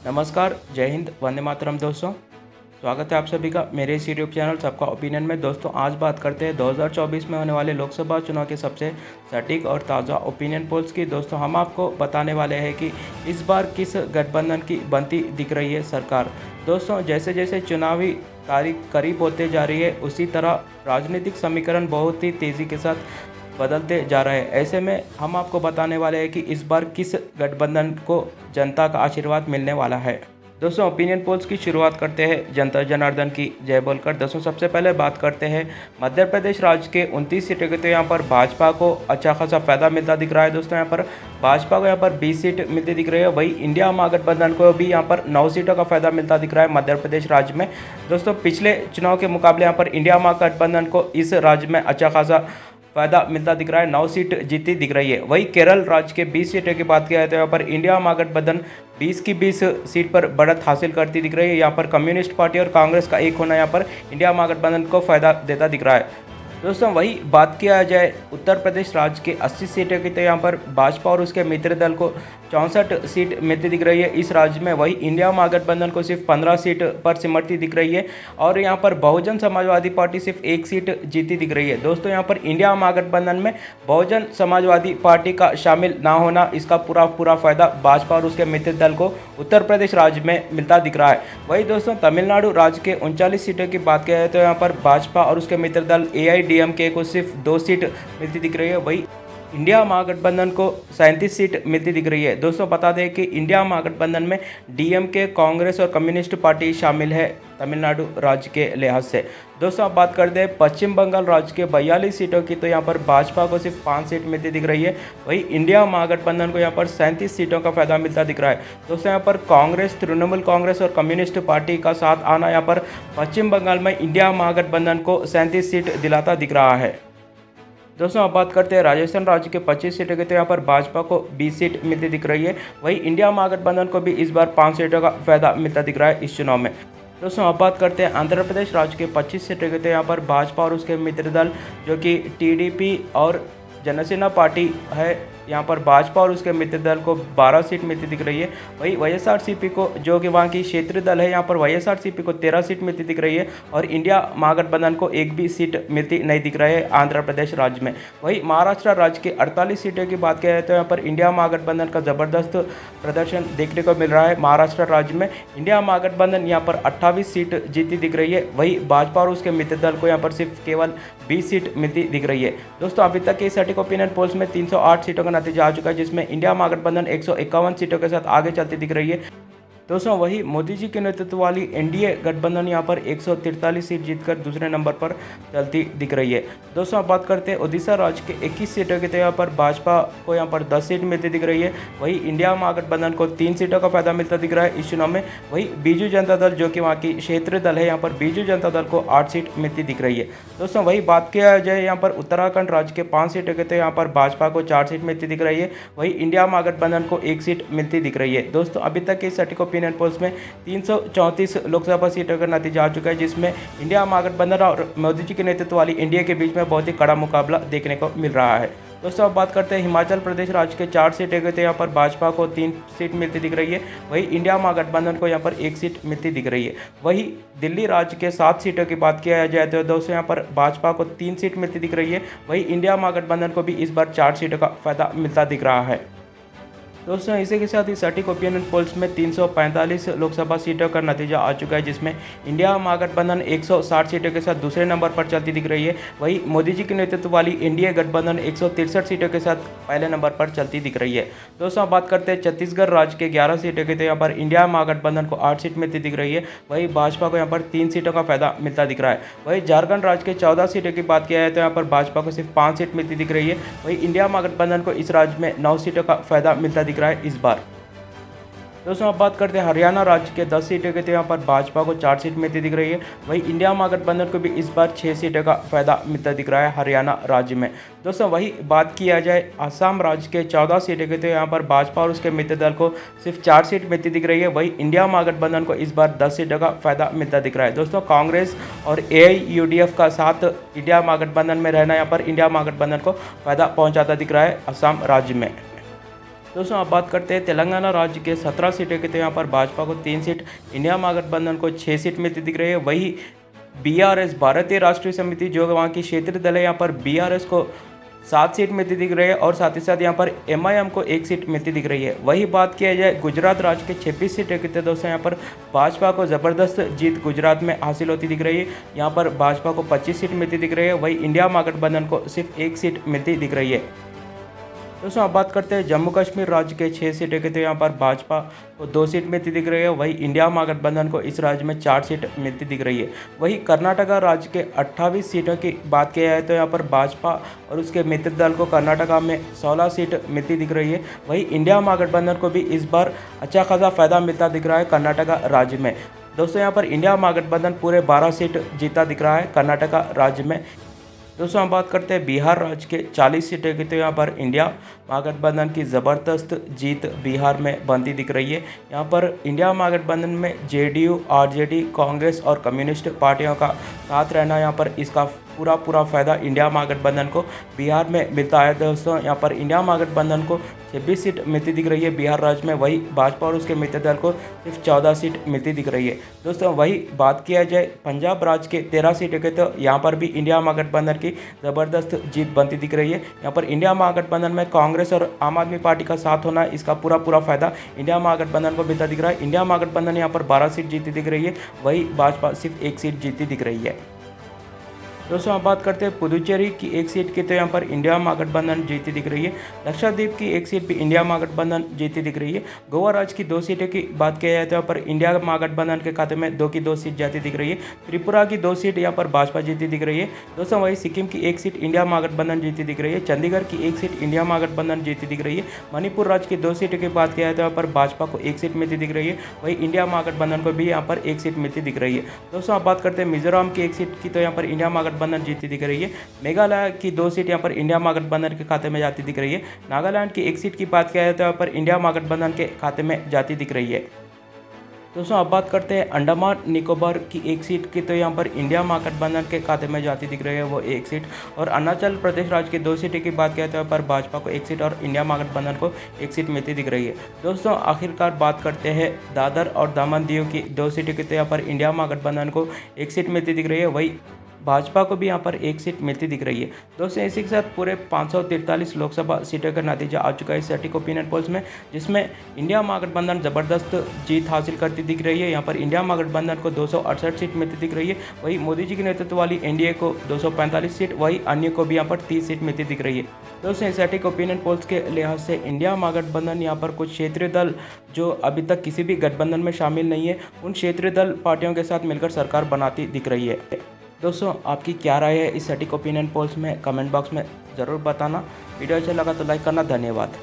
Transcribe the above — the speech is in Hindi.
नमस्कार, जय हिंद, वंदे मातरम दोस्तों। स्वागत है आप सभी का मेरे इस यूट्यूब चैनल सबका ओपिनियन में। दोस्तों आज बात करते हैं 2024 में होने वाले लोकसभा चुनाव के सबसे सटीक और ताज़ा ओपिनियन पोल्स की। दोस्तों हम आपको बताने वाले हैं कि इस बार किस गठबंधन की बनती दिख रही है सरकार। दोस्तों जैसे जैसे चुनावी तारीख करीब होते जा रही है उसी तरह राजनीतिक समीकरण बहुत ही तेज़ी के साथ बदलते जा रहे हैं। ऐसे में हम आपको बताने वाले हैं कि इस बार किस गठबंधन को जनता का आशीर्वाद मिलने वाला है। दोस्तों ओपिनियन पोल्स की शुरुआत करते हैं जनता जनार्दन की जय बोलकर। दोस्तों सबसे पहले बात करते हैं मध्य प्रदेश राज्य के 29 सीटों के, तो यहाँ पर भाजपा को अच्छा खासा फायदा मिलता दिख रहा है। दोस्तों यहाँ पर भाजपा को यहाँ पर 20 सीट मिलती दिख रही है। वही इंडिया महागठबंधन को भी यहाँ पर 9 सीटों का फायदा मिलता दिख रहा है मध्य प्रदेश राज्य में। दोस्तों पिछले चुनाव के मुकाबले यहाँ पर इंडिया महागठबंधन को इस राज्य में अच्छा खासा फायदा मिलता दिख रहा है, 9 सीट जीती दिख रही है। वही केरल राज्य के 20 सीटों की बात किया जाए तो यहाँ पर इंडिया महागठबंधन 20 की 20 सीट पर बढ़त हासिल करती दिख रही है। यहाँ पर कम्युनिस्ट पार्टी और कांग्रेस का एक होना यहाँ पर इंडिया महागठबंधन को फायदा देता दिख रहा है। दोस्तों वही बात किया जाए उत्तर प्रदेश राज्य के 80 सीटों की, तो यहाँ पर भाजपा और उसके मित्र दल को 64 सीट मिलती दिख रही है इस राज्य में। वही इंडिया महागठबंधन को सिर्फ 15 सीट पर सिमटती दिख रही है और यहाँ पर बहुजन समाजवादी पार्टी सिर्फ 1 सीट जीती दिख रही है। दोस्तों यहाँ पर इंडिया महागठबंधन में बहुजन समाजवादी पार्टी का शामिल ना होना, इसका पूरा फायदा भाजपा और उसके मित्र दल को उत्तर प्रदेश राज्य में मिलता दिख रहा है। वही दोस्तों तमिलनाडु राज्य के 39 सीटों की बात किया जाए तो यहाँ पर भाजपा और उसके मित्र दल AIADMK को सिर्फ 2 सीट मिलती दिख रही है। वही इंडिया महागठबंधन को 37 सीट मिलती दिख रही है। दोस्तों बता दें कि इंडिया महागठबंधन में DMK, कांग्रेस और कम्युनिस्ट पार्टी शामिल है तमिलनाडु राज्य के लिहाज से। दोस्तों अब बात करते हैं पश्चिम बंगाल राज्य के 42 सीटों की, तो यहाँ पर भाजपा को सिर्फ 5 सीट मिलती दिख रही है। वही इंडिया महागठबंधन को यहाँ पर 37 सीटों का फायदा मिलता दिख रहा है। दोस्तों यहाँ पर कांग्रेस, तृणमूल कांग्रेस और कम्युनिस्ट पार्टी का साथ आना यहाँ पर पश्चिम बंगाल में इंडिया महागठबंधन को 37 सीट दिलाता दिख रहा है। दोस्तों अब बात करते हैं राजस्थान राज्य के 25 सीटों के, तो यहाँ पर भाजपा को 20 सीट मिलती दिख रही है। वही इंडिया महागठबंधन को भी इस बार 5 सीटों का फायदा मिलता दिख रहा है इस चुनाव में। दोस्तों अब बात करते हैं आंध्र प्रदेश राज्य के 25 सीटों के, तो यहाँ पर भाजपा और उसके मित्र दल जो कि TDP और जनसेना पार्टी है, यहाँ पर भाजपा और उसके मित्र दल को 12 सीट मिलती दिख रही है। वही YSRCP को, जो कि वहाँ की क्षेत्रीय दल है, यहाँ पर YSRCP को 13 सीट मिलती दिख रही है और इंडिया महागठबंधन को 1 भी सीट मिलती नहीं दिख रही है आंध्र प्रदेश राज्य में। वही महाराष्ट्र राज्य के 48 सीटों की बात किया जाए तो यहाँ पर इंडिया महागठबंधन का ज़बरदस्त प्रदर्शन देखने को मिल रहा है। महाराष्ट्र राज्य में इंडिया महागठबंधन यहाँ पर 28 सीट जीती दिख रही है। वही भाजपा और उसके मित्र दल को यहाँ पर सिर्फ केवल 20 सीट मिलती दिख रही है। दोस्तों अभी तक के सटीक ओपिनियन पोल्स में 308 सीटों का नतीजा आ चुका है, जिसमें इंडिया महागठबंधन 151 सीटों के साथ आगे चलती दिख रही है। दोस्तों वही मोदी जी के नेतृत्व वाली NDA गठबंधन यहाँ पर 143 सीट जीतकर दूसरे नंबर पर चलती दिख रही है। दोस्तों अब बात करते हैं ओडिशा राज्य के 21 सीटों के, तो यहाँ पर भाजपा को यहाँ पर 10 सीट मिलती दिख रही है। वही इंडिया महागठबंधन को 3 सीटों का फायदा मिलता दिख रहा है इस चुनाव में। वही बीजू जनता दल, जो कि वहाँ की क्षेत्रीय दल है, यहाँ पर बीजू जनता दल को 8 सीट मिलती दिख रही है। दोस्तों वही बात किया जाए यहाँ पर उत्तराखंड राज्य के 5 सीटों के, तो यहाँ पर भाजपा को 4 सीट मिलती दिख रही है। वही इंडिया महागठबंधन को 1 सीट मिलती दिख रही है। दोस्तों अभी तक के सटीक ओपिनियन पोल्स में 334 लोकसभा सीटों का नतीजा आ चुका है, जिसमें इंडिया महागठबंधन और मोदी जी के नेतृत्व वाली NDA के बीच में बहुत ही कड़ा मुकाबला देखने को मिल रहा है। दोस्तों अब बात करते हैं हिमाचल प्रदेश राज्य के 4 सीटें गए थे, यहाँ पर भाजपा को 3 सीट मिलती दिख रही है। वही इंडिया महागठबंधन को यहाँ पर 1 सीट मिलती दिख रही है। वही दिल्ली राज्य के 7 सीटों की बात किया जाए तो दोस्तों यहाँ पर भाजपा को 3 सीट मिलती दिख रही है। वही इंडिया महागठबंधन को भी इस बार 4 सीटों का फायदा मिलता दिख रहा है। दोस्तों इसी के साथ ही सटीक ओपिनियन पोल्स में 345 लोकसभा सीटों का नतीजा आ चुका है, जिसमें इंडिया महागठबंधन 160 सीटों के साथ दूसरे नंबर पर चलती दिख रही है। वही मोदी जी के नेतृत्व वाली NDA गठबंधन 163 सीटों के साथ पहले नंबर पर चलती दिख रही है। दोस्तों अब बात करते हैं छत्तीसगढ़ राज्य के 11 सीटों के, तो यहाँ पर इंडिया महागठबंधन को 8 सीट मिलती दिख रही है। वही भाजपा को यहाँ पर 3 सीटों का फायदा मिलता दिख रहा है। वही झारखंड राज्य के 14 सीटों की बात किया जाए तो यहाँ पर भाजपा को सिर्फ 5 सीट मिलती दिख रही है। वही इंडिया महागठबंधन को इस राज्य में 9 सीटों का फायदा मिलता दिख रहा है इस बार। दोस्तों अब बात करते हैं हरियाणा राज्य के 10 सीटों के, तो यहाँ पर भाजपा को 4 सीट मिलती दिख रही है। वही इंडिया महागठबंधन को भी इस बार 6 सीटों का फायदा मिलता दिख रहा है हरियाणा राज्य में। दोस्तों वही बात किया जाए असम राज्य के 14 सीटों के, तो यहाँ पर भाजपा और उसके मित्र दल को सिर्फ 4 सीट मिलती दिख रही है। वही इंडिया महागठबंधन को इस बार 10 सीटों का फायदा मिलता दिख रहा है। दोस्तों कांग्रेस और AIUDF का साथ इंडिया महागठबंधन में रहना यहाँ पर इंडिया महागठबंधन को फायदा पहुँचाता दिख रहा है असम राज्य में। दोस्तों अब बात करते हैं तेलंगाना राज्य के 17 सीटें की। तो यहाँ पर भाजपा को 3 सीट, इंडिया महागठबंधन को 6 सीट मिलती दिख रही है। वही बीआरएस भारतीय राष्ट्रीय समिति जो वहाँ की क्षेत्रीय दल है, यहाँ पर बीआरएस को 7 सीट मिलती दिख रही है और साथ ही साथ यहाँ पर एमआईएम को 1 सीट मिलती दिख रही है। वही बात किया जाए गुजरात राज्य के 26 सीटें की। दोस्तों यहाँ पर भाजपा को ज़बरदस्त जीत गुजरात में हासिल होती दिख रही है। यहाँ पर भाजपा को 25 सीट मिलती दिख रही है। वही इंडिया महागठबंधन को सिर्फ 1 सीट मिलती दिख रही है। दोस्तों अब बात करते हैं जम्मू कश्मीर राज्य के 6 सीटें की। तो यहाँ पर भाजपा को 2 सीट मिलती दिख रही है। वही इंडिया महागठबंधन को इस राज्य में 4 सीट मिलती दिख रही है। वही कर्नाटका राज्य के 28 सीटों की बात किया जाए तो यहाँ पर भाजपा और उसके मित्र दल को कर्नाटका में 16 सीट मिलती दिख रही है। वही इंडिया महागठबंधन को भी इस बार अच्छा खासा फायदा मिलता दिख रहा है कर्नाटका राज्य में। दोस्तों यहाँ पर इंडिया महागठबंधन पूरे 12 सीट जीता दिख रहा है कर्नाटका राज्य में। दोस्तों हम बात करते हैं बिहार राज्य के 40 सीटें की। तो यहाँ पर इंडिया महागठबंधन की ज़बरदस्त जीत बिहार में बनती दिख रही है। यहाँ पर इंडिया महागठबंधन में जेडीयू, आरजेडी, कांग्रेस और कम्युनिस्ट पार्टियों का साथ रहना, यहाँ पर इसका पूरा फ़ायदा इंडिया महागठबंधन को बिहार में मिलता है। दोस्तों यहाँ पर इंडिया महागठबंधन को 26 सीट मिलती दिख रही है बिहार राज्य में। वही भाजपा और उसके मित्र दल को सिर्फ 14 सीट मिलती दिख रही है। दोस्तों वही बात किया जाए पंजाब राज्य के 13 सीटें के। तो यहाँ पर भी इंडिया महागठबंधन की ज़बरदस्त जीत बनती दिख रही है। यहाँ पर इंडिया महागठबंधन में कांग्रेस और आम आदमी पार्टी का साथ होना, इसका पूरा फ़ायदा इंडिया महागठबंधन को मिलता दिख रहा है। इंडिया महागठबंधन यहाँ पर 12 सीट जीती दिख रही है। वही भाजपा सिर्फ 1 सीट जीती दिख रही है। दोस्तों अब बात करते हैं पुदुचेरी की 1 सीट की। तो यहाँ पर इंडिया महागठबंधन जीती दिख रही है। लक्षद्वीप की 1 सीट भी इंडिया महागठबंधन जीती दिख रही है। गोवा राज्य की 2 सीटें की बात किया जाए तो यहाँ पर इंडिया महागठबंधन के खाते में 2 की 2 सीट जाती दिख रही है। त्रिपुरा की 2 सीट यहाँ पर भाजपा जीती दिख रही है। दोस्तों वही सिक्किम की 1 सीट इंडिया महागठबंधन जीती दिख रही है। चंडीगढ़ की 1 सीट इंडिया महागठबंधन जीती दिख रही है। मणिपुर राज्य की 2 सीटों की बात किया जाए तो यहाँ पर भाजपा को 1 सीट मिलती दिख रही है। वही इंडिया महागठबंधन को भी यहाँ पर 1 सीट मिलती दिख रही है। दोस्तों अब बात करते हैं मिजोरम की 1 सीट की। तो यहाँ पर इंडिया महागठबंधन जीती दिख रही है। मेघालय की 2 सीट यहाँ पर इंडिया महागठबंधन के खाते में जाती दिख रही है। नागालैंड की 1 सीट की बात किया जाए तो यहाँ पर इंडिया महागठबंधन के खाते में जाती दिख रही है। दोस्तों अब बात करते हैं अंडमान निकोबार की 1 सीट की। तो यहाँ पर इंडिया महागठबंधन के खाते में जाती दिख रही है वो 1 सीट। और अरुणाचल प्रदेश राज्य की 2 सीटें की बात किया तो यहाँ पर भाजपा को 1 सीट और इंडिया महागठबंधन को 1 सीट मिलती दिख रही है। दोस्तों आखिरकार बात करते हैं दादर और दमन दीव की 2 सीटें की। तो यहाँ पर इंडिया महागठबंधन को 1 सीट मिलती दिख रही है। वही भाजपा को भी यहाँ पर 1 सीट मिलती दिख रही है। दोस्तों इसी के साथ पूरे 543 लोकसभा सीटों का नतीजा आ चुका है स्टैटिक ओपिनियन पोल्स में, जिसमें इंडिया महागठबंधन ज़बरदस्त जीत हासिल करती दिख रही है। यहाँ पर इंडिया महागठबंधन को 268 सीट मिलती दिख रही है। वही मोदी जी के नेतृत्व वाली एनडीए को 245 सीट, वही अन्य को भी यहाँ पर 30 सीट मिलती दिख रही है। दोस्तों स्टैटिक ओपिनियन पोल्स के लिहाज से इंडिया महागठबंधन यहाँ पर कुछ क्षेत्रीय दल जो अभी तक किसी भी गठबंधन में शामिल नहीं है, उन क्षेत्रीय दल पार्टियों के साथ मिलकर सरकार बनाती दिख रही है। दोस्तों आपकी क्या राय है इस सटीक ओपिनियन पोल्स में कमेंट बॉक्स में ज़रूर बताना। वीडियो अच्छा लगा तो लाइक करना। धन्यवाद।